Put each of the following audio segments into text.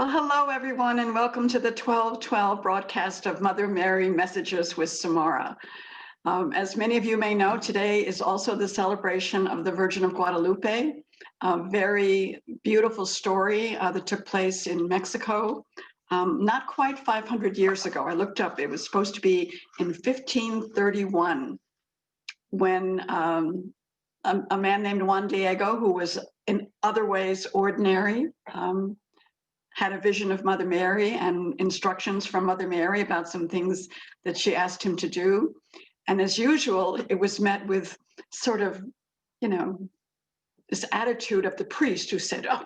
Well, hello, everyone, and welcome to the 12/12 broadcast of Mother Mary Messages with Samara. As many of you may know, today is also the celebration of the Virgin of Guadalupe, a very beautiful story that took place in Mexico not quite 500 years ago. I looked up, it was supposed to be in 1531 when a man named Juan Diego, who was in other ways ordinary, had a vision of Mother Mary and instructions from Mother Mary about some things that she asked him to do. And as usual, it was met with sort of, this attitude of the priest who said, oh,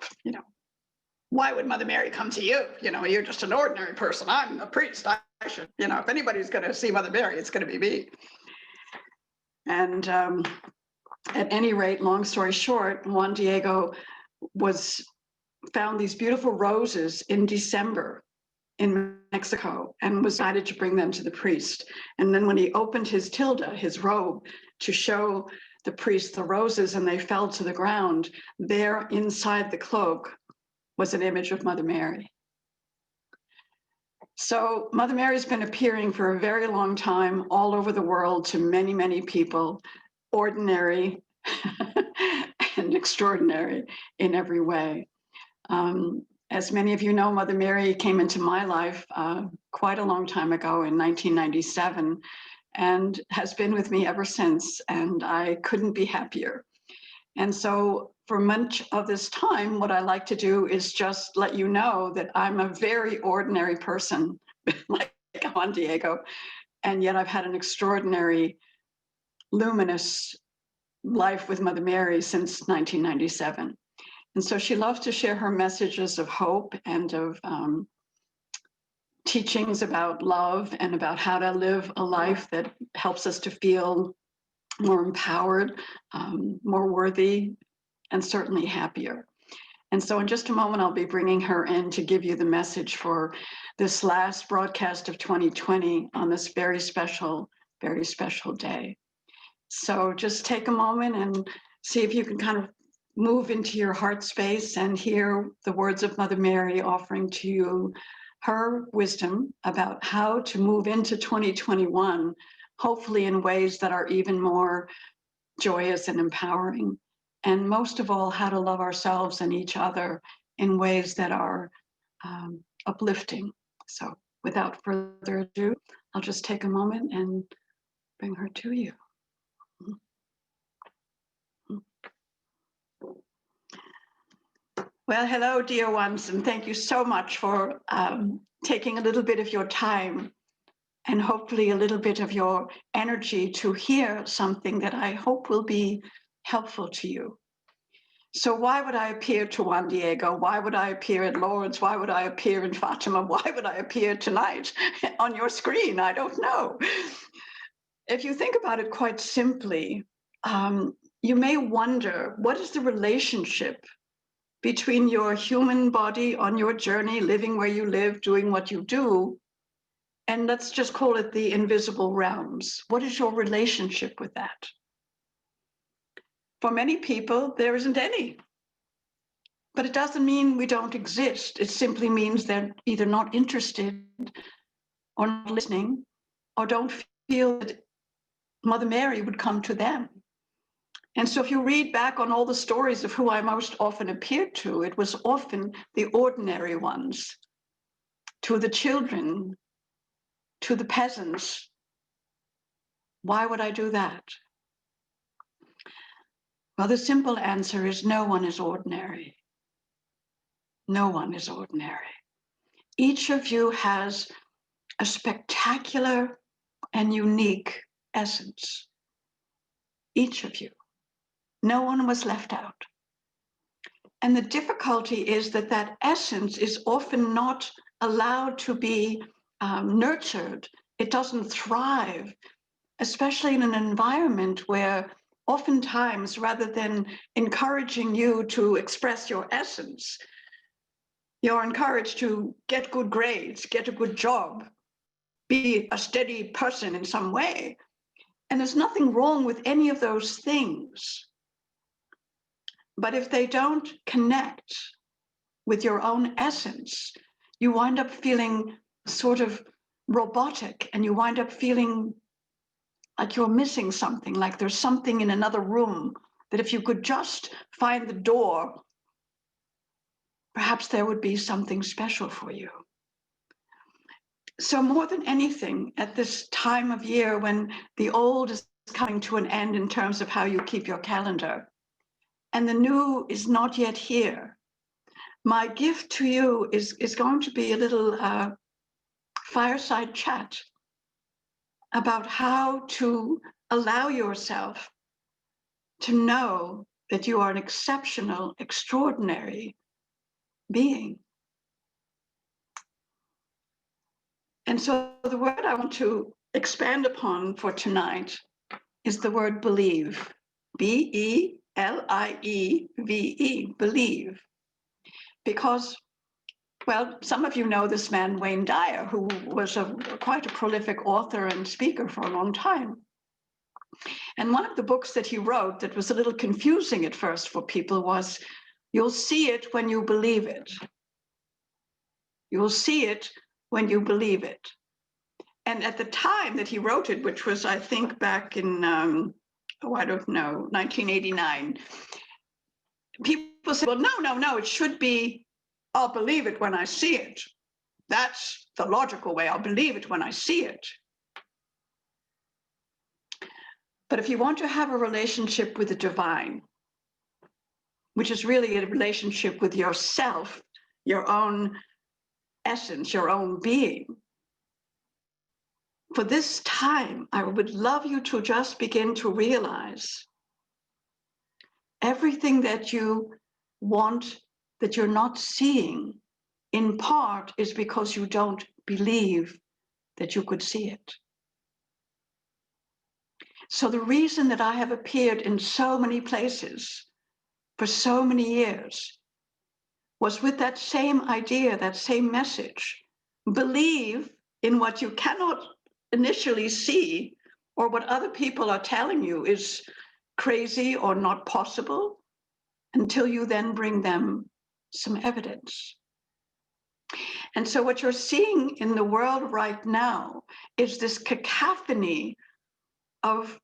why would Mother Mary come to you? You're just an ordinary person. I'm a priest. I should, if anybody's going to see Mother Mary, it's going to be me. And at any rate, long story short, Juan Diego found these beautiful roses in December in Mexico and was decided to bring them to the priest. And then when he opened his tilde, his robe, to show the priest the roses and they fell to the ground, there inside the cloak was an image of Mother Mary. So Mother Mary's been appearing for a very long time all over the world to many, many people, ordinary and extraordinary in every way. As many of you know, Mother Mary came into my life quite a long time ago in 1997 and has been with me ever since, and I couldn't be happier. And so for much of this time, what I like to do is just let you know that I'm a very ordinary person, like Juan Diego, and yet I've had an extraordinary, luminous life with Mother Mary since 1997. And so she loves to share her messages of hope and of teachings about love and about how to live a life that helps us to feel more empowered, more worthy, and certainly happier. And so in just a moment, I'll be bringing her in to give you the message for this last broadcast of 2020 on this very special day. So just take a moment and see if you can kind of move into your heart space and hear the words of Mother Mary offering to you her wisdom about how to move into 2021, hopefully in ways that are even more joyous and empowering. And most of all, how to love ourselves and each other in ways that are uplifting. So without further ado, I'll just take a moment and bring her to you. Well, hello, dear ones, and thank you so much for taking a little bit of your time and hopefully a little bit of your energy to hear something that I hope will be helpful to you. So why would I appear to Juan Diego? Why would I appear at Lourdes? Why would I appear in Fatima? Why would I appear tonight on your screen? I don't know. If you think about it quite simply, you may wonder, what is the relationship between your human body on your journey, living where you live, doing what you do, and let's just call it the invisible realms? What is your relationship with that? For many people, there isn't any. But it doesn't mean we don't exist. It simply means they're either not interested or not listening or don't feel that Mother Mary would come to them. And so if you read back on all the stories of who I most often appeared to, it was often the ordinary ones, to the children, to the peasants. Why would I do that? Well, the simple answer is no one is ordinary. No one is ordinary. Each of you has a spectacular and unique essence. Each of you. No one was left out. And the difficulty is that that essence is often not allowed to be nurtured. It doesn't thrive, especially in an environment where oftentimes, rather than encouraging you to express your essence, you're encouraged to get good grades, get a good job, be a steady person in some way. And there's nothing wrong with any of those things. But if they don't connect with your own essence, you wind up feeling sort of robotic, and you wind up feeling like you're missing something, like there's something in another room that if you could just find the door, perhaps there would be something special for you. So more than anything, at this time of year when the old is coming to an end in terms of how you keep your calendar, and the new is not yet here, my gift to you is going to be a little fireside chat about how to allow yourself to know that you are an exceptional, extraordinary being. And so the word I want to expand upon for tonight is the word believe. B-E-L-I-E-V-E, believe. Because, well, some of you know this man, Wayne Dyer, who was quite a prolific author and speaker for a long time. And one of the books that he wrote that was a little confusing at first for people was, "You'll see it when you believe it. You'll see it when you believe it." And at the time that he wrote it, which was, I think, back in, I don't know, 1989, people said, well, no, it should be, "I'll believe it when I see it. That's the logical way. I'll believe it when I see it." But if you want to have a relationship with the divine, which is really a relationship with yourself, your own essence, your own being, for this time, I would love you to just begin to realize everything that you want that you're not seeing, in part, is because you don't believe that you could see it. So the reason that I have appeared in so many places for so many years was with that same idea, that same message. Believe in what you cannot initially see, or what other people are telling you is crazy or not possible, until you then bring them some evidence. And so what you're seeing in the world right now is this cacophony of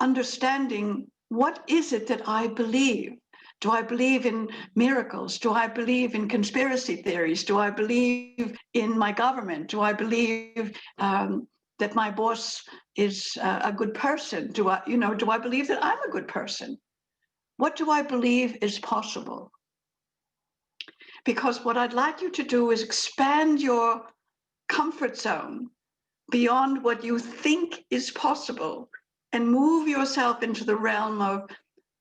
understanding, what is it that I believe? Do I believe in miracles? Do I believe in conspiracy theories? Do I believe in my government? Do I believe that my boss is a good person? Do I believe that I'm a good person? What do I believe is possible? Because what I'd like you to do is expand your comfort zone beyond what you think is possible and move yourself into the realm of,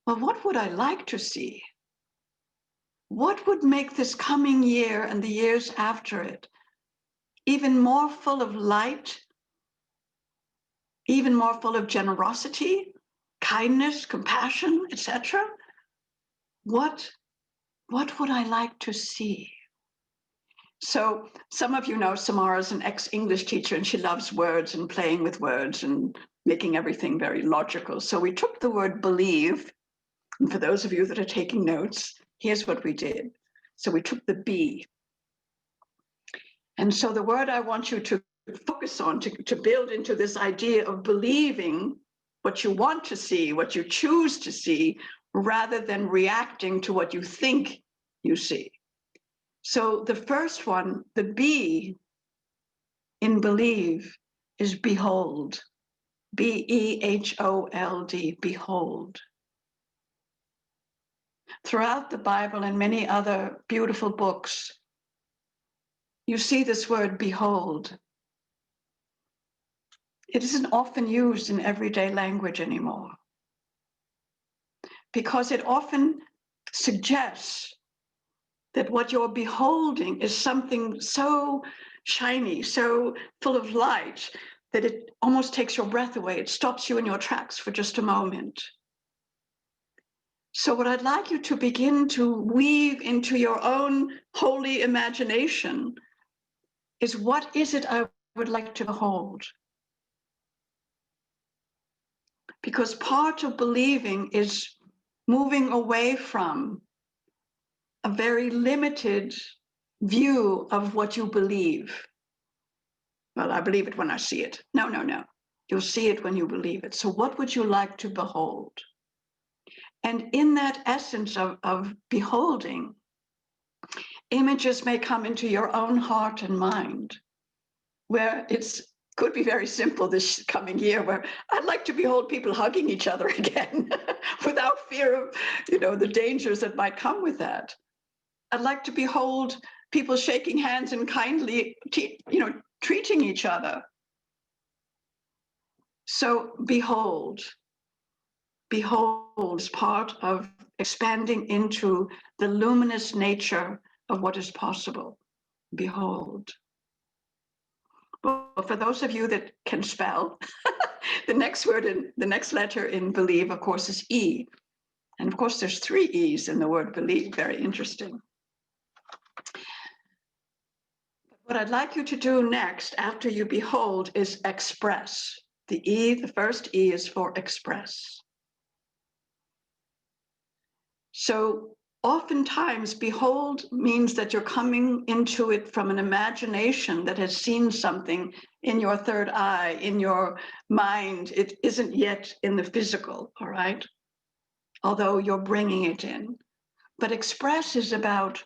well, what would I like to see? What would make this coming year and the years after it even more full of light, even more full of generosity, kindness, compassion, etc.? What would I like to see? So some of you know Samara's an ex-English teacher, and she loves words and playing with words and making everything very logical. So we took the word believe, and for those of you that are taking notes, here's what we did. So we took the B. And so the word I want you to focus on, to build into this idea of believing what you want to see, what you choose to see, rather than reacting to what you think you see. So the first one, the B in believe, is behold. B-E-H-O-L-D, behold. Throughout the Bible and many other beautiful books, you see this word behold. It isn't often used in everyday language anymore, because it often suggests that what you're beholding is something so shiny, so full of light, that it almost takes your breath away. It stops you in your tracks for just a moment. So what I'd like you to begin to weave into your own holy imagination is, what is it I would like to behold? Because part of believing is moving away from a very limited view of what you believe. Well, I believe it when I see it. No, no, no. You'll see it when you believe it. So what would you like to behold? And in that essence of beholding, images may come into your own heart and mind, where it's could be very simple this coming year, where I'd like to behold people hugging each other again without fear of, the dangers that might come with that. I'd like to behold people shaking hands and kindly, treating each other. So behold is part of expanding into the luminous nature of what is possible. Behold. Well, for those of you that can spell, the next letter in believe, of course, is E. And of course, there's 3 E's in the word believe. Very interesting. What I'd like you to do next, after you behold, is express. The first E is for express. So oftentimes, behold means that you're coming into it from an imagination that has seen something in your third eye, in your mind. It isn't yet in the physical, all right? Although you're bringing it in. But express is about,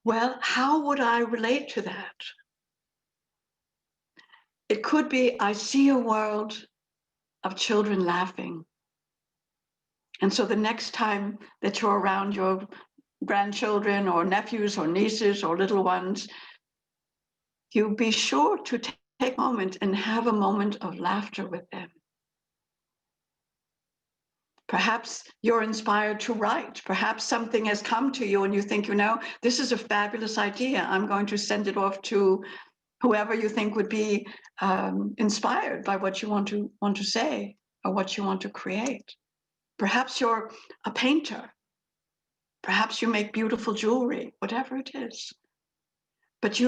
well, how would I relate to that? It could be, I see a world of children laughing. And so the next time that you're around your grandchildren or nephews or nieces or little ones, you be sure to take a moment and have a moment of laughter with them. Perhaps you're inspired to write. Perhaps something has come to you and you think, this is a fabulous idea. I'm going to send it off to whoever you think would be inspired by what you want to say or what you want to create. Perhaps you're a painter. Perhaps you make beautiful jewelry, whatever it is. But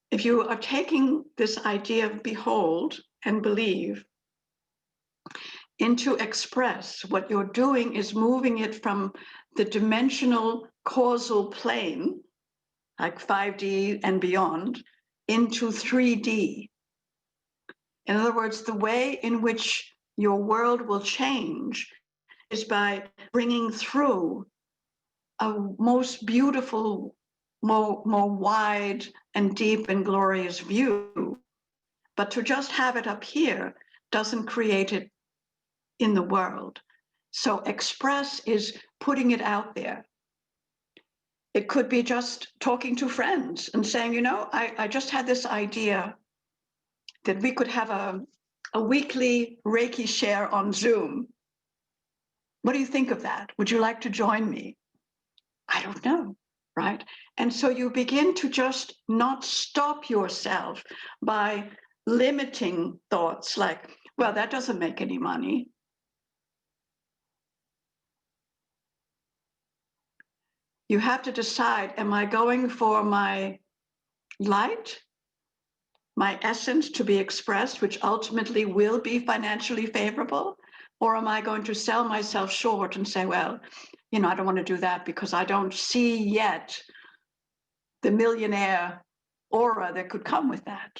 if you are taking this idea of behold and believe into express, what you're doing is moving it from the dimensional causal plane, like 5D and beyond, into 3D. In other words, the way in which your world will change is by bringing through a most beautiful, more wide and deep and glorious view. But to just have it up here doesn't create it in the world. So express is putting it out there. It could be just talking to friends and saying, I just had this idea that we could have a weekly Reiki share on Zoom. What do you think of that? Would you like to join me? I don't know, right? And so you begin to just not stop yourself by limiting thoughts like, well, that doesn't make any money. You have to decide, am I going for my light, my essence to be expressed, which ultimately will be financially favorable? Or am I going to sell myself short and say, well, I don't want to do that because I don't see yet the millionaire aura that could come with that.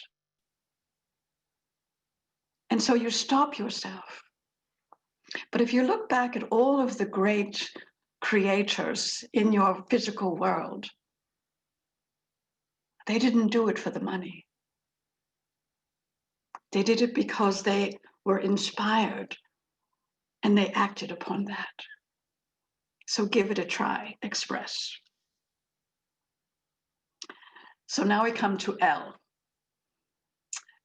And so you stop yourself. But if you look back at all of the great creators in your physical world, they didn't do it for the money. They did it because they were inspired and they acted upon that. So give it a try, express. So now we come to L.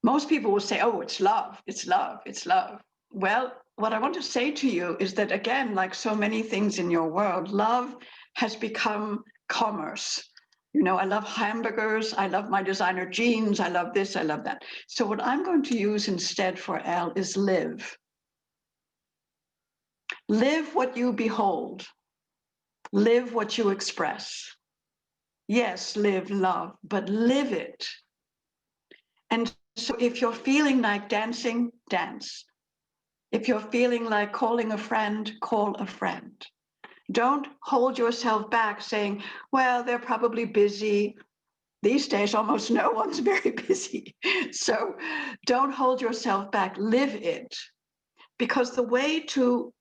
Most people will say, oh, it's love, it's love, it's love. Well, what I want to say to you is that, again, like so many things in your world, love has become commerce. I love hamburgers, I love my designer jeans, I love this, I love that. So what I'm going to use instead for L is live. Live what you behold. Live what you express. Yes, live love, but live it. And so if you're feeling like dancing, dance. If you're feeling like calling a friend, call a friend. Don't hold yourself back saying, well, they're probably busy. These days, almost no one's very busy. So don't hold yourself back, live it. Because the way to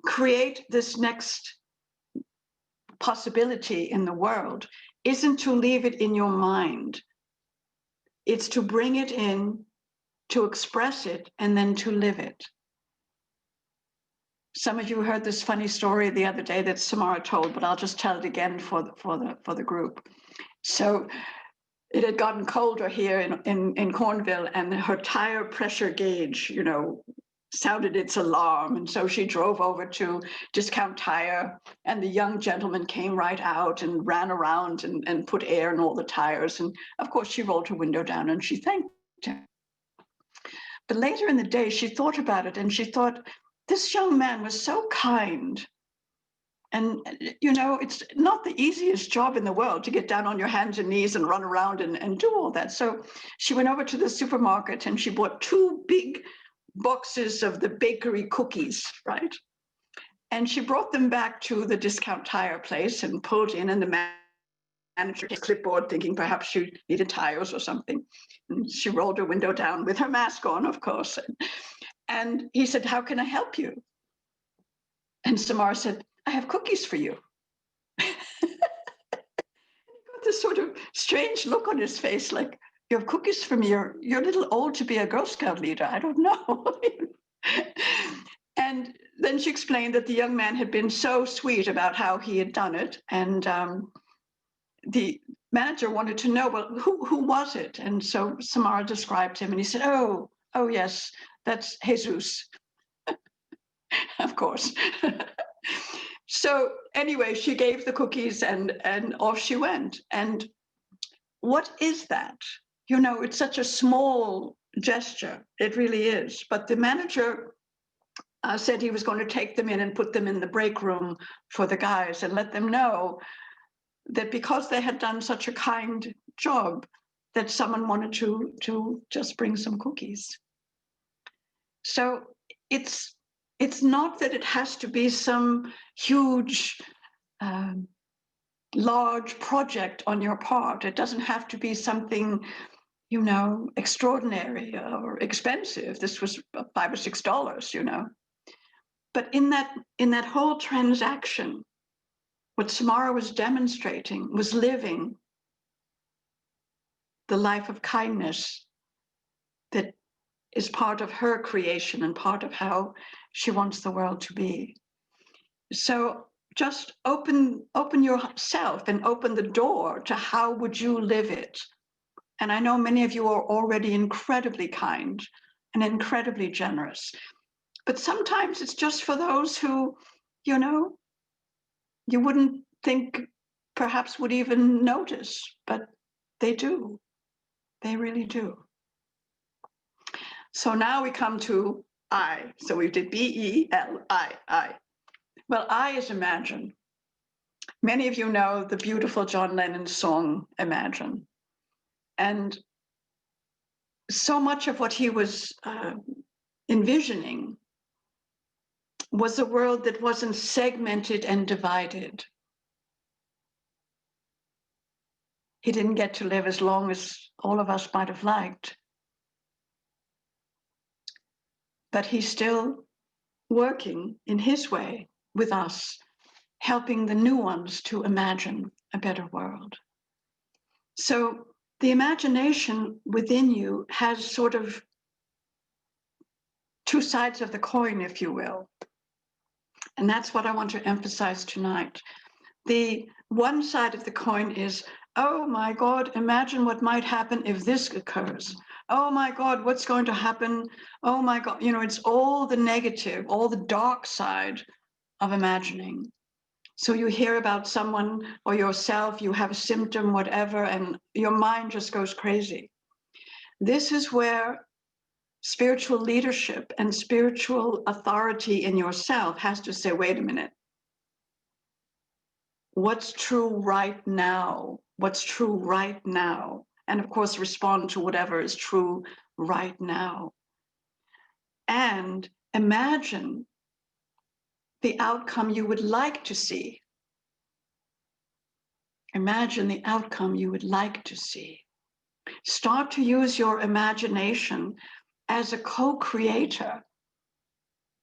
create this next possibility in the world isn't to leave it in your mind. It's to bring it in, to express it, and then to live it. Some of you heard this funny story the other day that Samara told, but I'll just tell it again for the group. So it had gotten colder here in Cornwall, and her tire pressure gauge, sounded its alarm. And so she drove over to Discount Tire, and the young gentleman came right out and ran around and put air in all the tires. And of course, she rolled her window down and she thanked him. But later in the day, she thought about it, and she thought, this young man was so kind. And, it's not the easiest job in the world to get down on your hands and knees and run around and do all that. So she went over to the supermarket and she bought 2 big boxes of the bakery cookies, right? And she brought them back to the Discount Tire place and pulled in, and the manager had a clipboard thinking perhaps she needed tires or something. And she rolled her window down with her mask on, of course. And he said, how can I help you? And Samara said, I have cookies for you. And he got this sort of strange look on his face, like, you have cookies for me? You're a little old to be a Girl Scout leader. I don't know. And then she explained that the young man had been so sweet about how he had done it. And the manager wanted to know, well, who was it? And so Samara described him, and he said, oh, yes, that's Jesus. Of course. So anyway, she gave the cookies and off she went. And what is that? It's such a small gesture. It really is. But the manager said he was going to take them in and put them in the break room for the guys and let them know that because they had done such a kind job, that someone wanted to just bring some cookies. So it's not that it has to be some huge, large project on your part. It doesn't have to be something, extraordinary or expensive. This was $5 or $6, But in that whole transaction, what Samara was demonstrating was living the life of kindness that is part of her creation and part of how she wants the world to be. So just open yourself and open the door to how would you live it. And I know many of you are already incredibly kind and incredibly generous. But sometimes it's just for those who, you wouldn't think perhaps would even notice, but they do. They really do. So now we come to I. So we did B-E-L-I. Well, I is imagine. Many of you know the beautiful John Lennon song, Imagine. And so much of what he was envisioning was a world that wasn't segmented and divided. He didn't get to live as long as all of us might have liked. But he's still working in his way with us, helping the new ones to imagine a better world. So the imagination within you has sort of 2 sides of the coin, if you will. And that's what I want to emphasize tonight. The one side of the coin is, oh my God, imagine what might happen if this occurs. Oh my God, what's going to happen? Oh my God, it's all the negative, all the dark side of imagining. So you hear about someone or yourself, you have a symptom, whatever, and your mind just goes crazy. This is where spiritual leadership and spiritual authority in yourself has to say, wait a minute. What's true right now? What's true right now? And of course, respond to whatever is true right now. And imagine the outcome you would like to see Imagine the outcome you would like to see. Start to use your imagination as a co-creator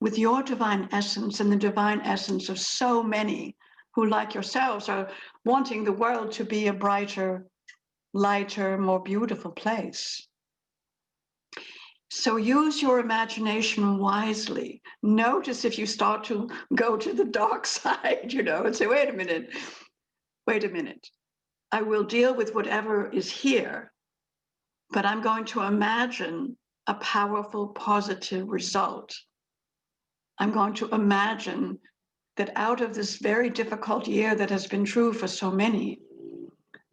with your divine essence and the divine essence of so many who, like yourselves, are wanting the world to be a brighter, lighter, more beautiful place. So use your imagination wisely. Notice if you start to go to the dark side, and say, wait a minute. I will deal with whatever is here, but I'm going to imagine a powerful, positive result. I'm going to imagine that out of this very difficult year that has been true for so many,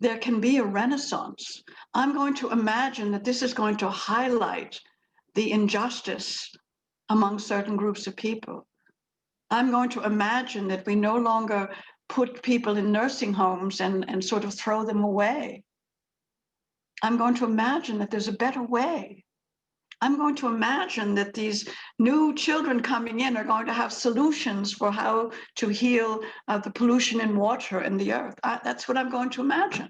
there can be a renaissance. I'm going to imagine that this is going to highlight the injustice among certain groups of people. I'm going to imagine that we no longer put people in nursing homes and sort of throw them away. I'm going to imagine that there's a better way. I'm going to imagine that these new children coming in are going to have solutions for how to heal the pollution in water and the earth. That's what I'm going to imagine.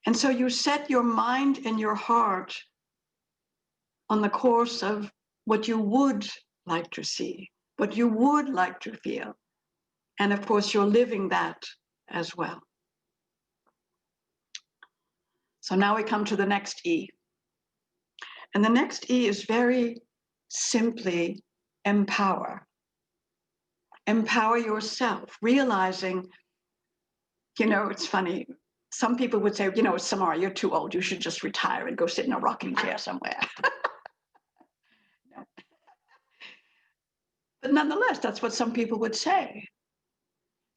And so you set your mind and your heart on the course of what you would like to see, what you would like to feel. And of course, you're living that as well. So now we come to the next E. And the next E is very simply empower. Empower yourself, realizing, it's funny. Some people would say, Samara, you're too old. You should just retire and go sit in a rocking chair somewhere. But nonetheless, that's what some people would say.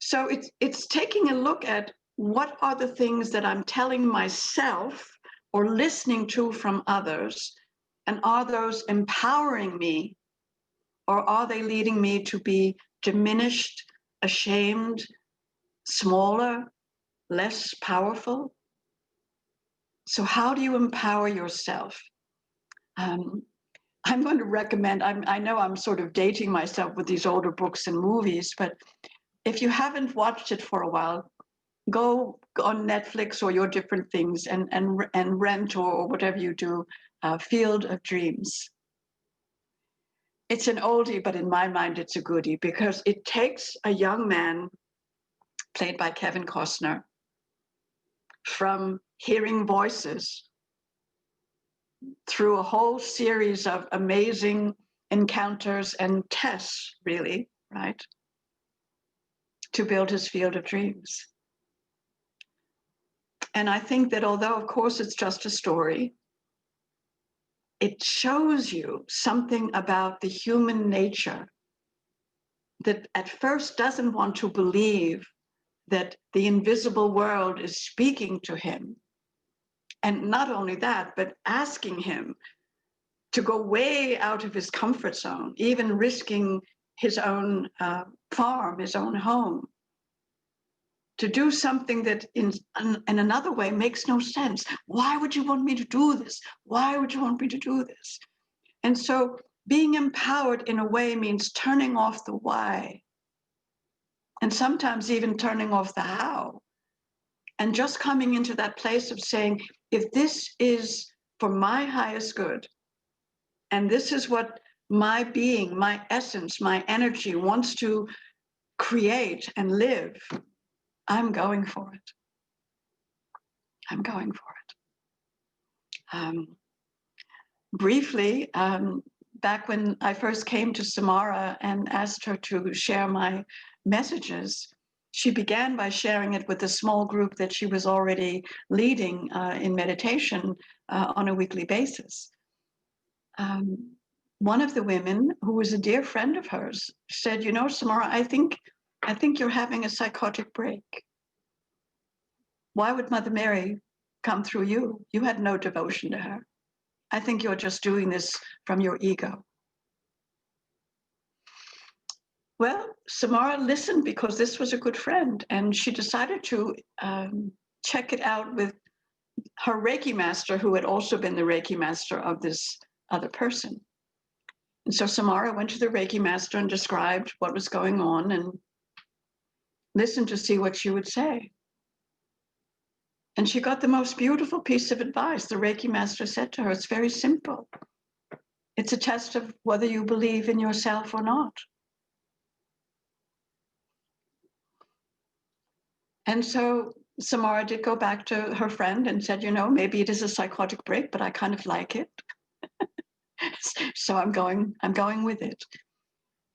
So it's taking a look at what are the things that I'm telling myself or listening to from others, and are those empowering me, or are they leading me to be diminished, ashamed, smaller, less powerful? So how do you empower yourself? I'm going to recommend, I know I'm sort of dating myself with these older books and movies, but if you haven't watched it for a while, go on Netflix or your different things and rent or whatever you do, Field of Dreams. It's an oldie, but in my mind, it's a goodie, because it takes a young man, played by Kevin Costner, from hearing voices through a whole series of amazing encounters and tests, really, right, to build his field of dreams. And I think that although, of course, it's just a story, it shows you something about the human nature that at first doesn't want to believe that the invisible world is speaking to him. And not only that, but asking him to go way out of his comfort zone, even risking his own farm, his own home, to do something that in another way makes no sense. Why would you want me to do this? Why would you want me to do this? And so being empowered in a way means turning off the why, and sometimes even turning off the how, and just coming into that place of saying, if this is for my highest good, and this is what my being, my essence, my energy wants to create and live, I'm going for it. I'm going for it. Briefly, back when I first came to Samara and asked her to share my messages, she began by sharing it with a small group that she was already leading in meditation on a weekly basis. One of the women, who was a dear friend of hers, said, Samara, I think you're having a psychotic break. Why would Mother Mary come through you? You had no devotion to her. I think you're just doing this from your ego. Well, Samara listened because this was a good friend, and she decided to check it out with her Reiki master, who had also been the Reiki master of this other person. And so Samara went to the Reiki master and described what was going on, and listen to see what she would say. And she got the most beautiful piece of advice. The Reiki master said to her, it's very simple. It's a test of whether you believe in yourself or not. And so Samara did go back to her friend and said, maybe it is a psychotic break, but I kind of like it. So I'm going with it.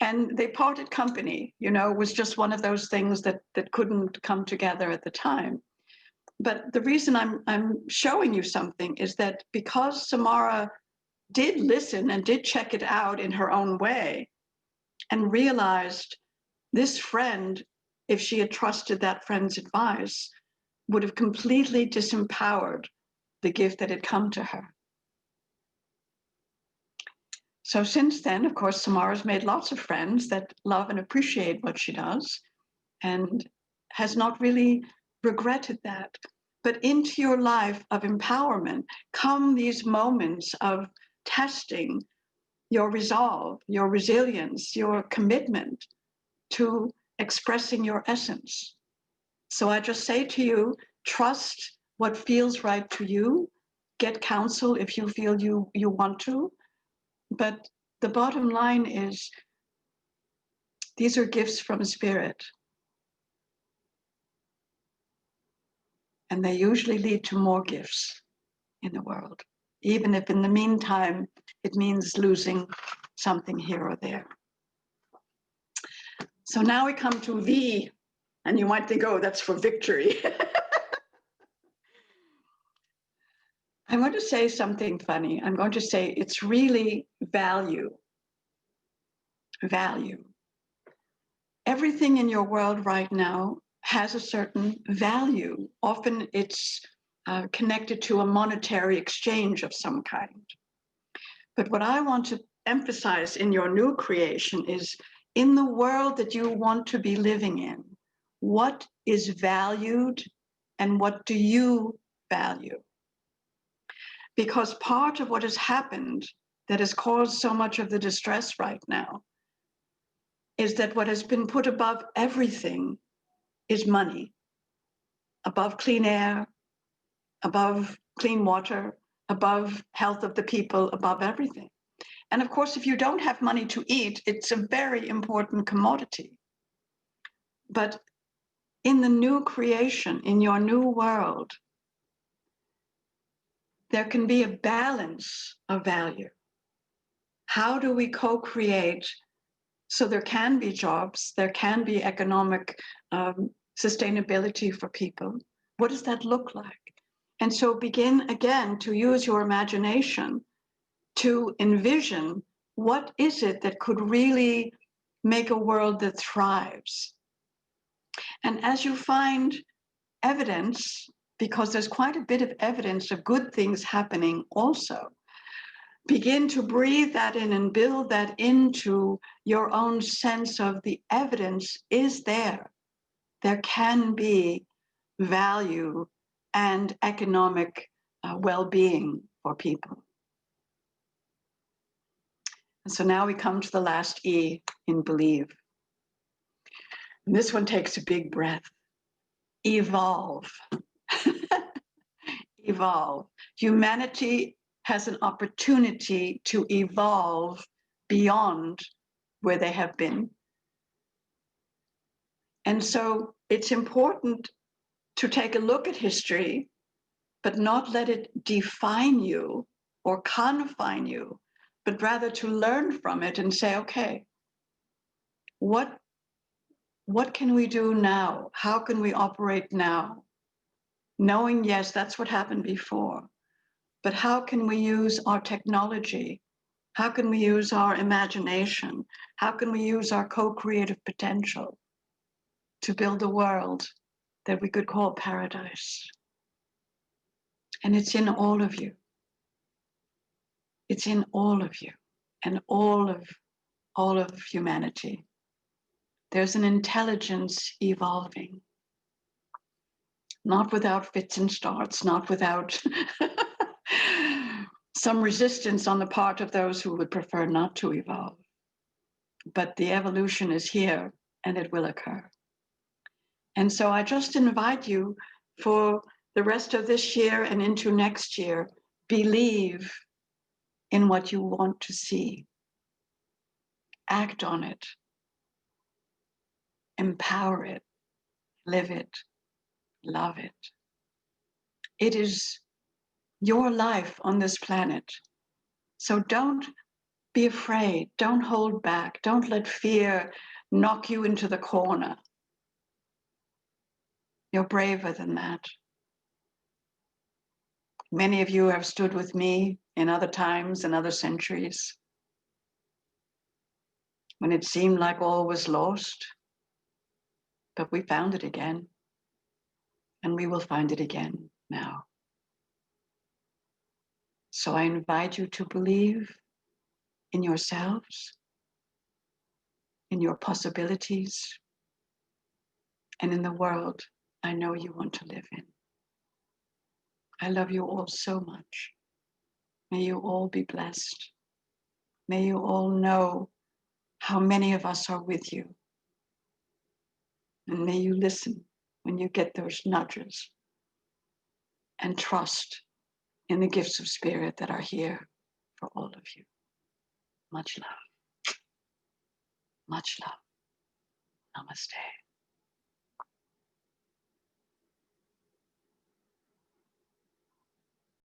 And they parted company, it was just one of those things that couldn't come together at the time. But the reason I'm showing you something is that because Samara did listen and did check it out in her own way and realized this friend, if she had trusted that friend's advice, would have completely disempowered the gift that had come to her. So since then, of course, Samara's made lots of friends that love and appreciate what she does and has not really regretted that. But into your life of empowerment come these moments of testing your resolve, your resilience, your commitment to expressing your essence. So I just say to you, trust what feels right to you. Get counsel if you feel you want to. But the bottom line is, these are gifts from Spirit. And they usually lead to more gifts in the world, even if in the meantime, it means losing something here or there. So now we come to V, and you might think, oh, that's for victory. I'm going to say something funny. I'm going to say it's really value. Value. Everything in your world right now has a certain value. Often it's connected to a monetary exchange of some kind. But what I want to emphasize in your new creation is, in the world that you want to be living in, what is valued and what do you value? Because part of what has happened that has caused so much of the distress right now is that what has been put above everything is money, above clean air, above clean water, above health of the people, above everything. And of course, if you don't have money to eat, it's a very important commodity. But in the new creation, in your new world, there can be a balance of value. How do we co-create so there can be jobs, there can be economic sustainability for people? What does that look like? And so begin again to use your imagination to envision what is it that could really make a world that thrives. And as you find evidence, because there's quite a bit of evidence of good things happening also, begin to breathe that in and build that into your own sense of the evidence is there. There can be value and economic well-being for people. And so now we come to the last E in believe. And this one takes a big breath. Evolve. Evolve. Humanity has an opportunity to evolve beyond where they have been. And so it's important to take a look at history, but not let it define you or confine you, but rather to learn from it and say, okay, what can we do now? How can we operate now? Knowing, yes, that's what happened before, but how can we use our technology? How can we use our imagination? How can we use our co-creative potential to build a world that we could call paradise? And it's in all of you. It's in all of you and all of humanity. There's an intelligence evolving, not without fits and starts, not without some resistance on the part of those who would prefer not to evolve. But the evolution is here and it will occur. And so I just invite you for the rest of this year and into next year, believe in what you want to see. Act on it. Empower it. Live it. Love it. It is your life on this planet. So don't be afraid. Don't hold back. Don't let fear knock you into the corner. You're braver than that. Many of you have stood with me in other times and other centuries when it seemed like all was lost, but we found it again, and we will find it again now. So I invite you to believe in yourselves, in your possibilities, and in the world I know you want to live in. I love you all so much. May you all be blessed. May you all know how many of us are with you. And may you listen when you get those nudges and trust in the gifts of spirit that are here for all of you. Much love. Much love. Namaste.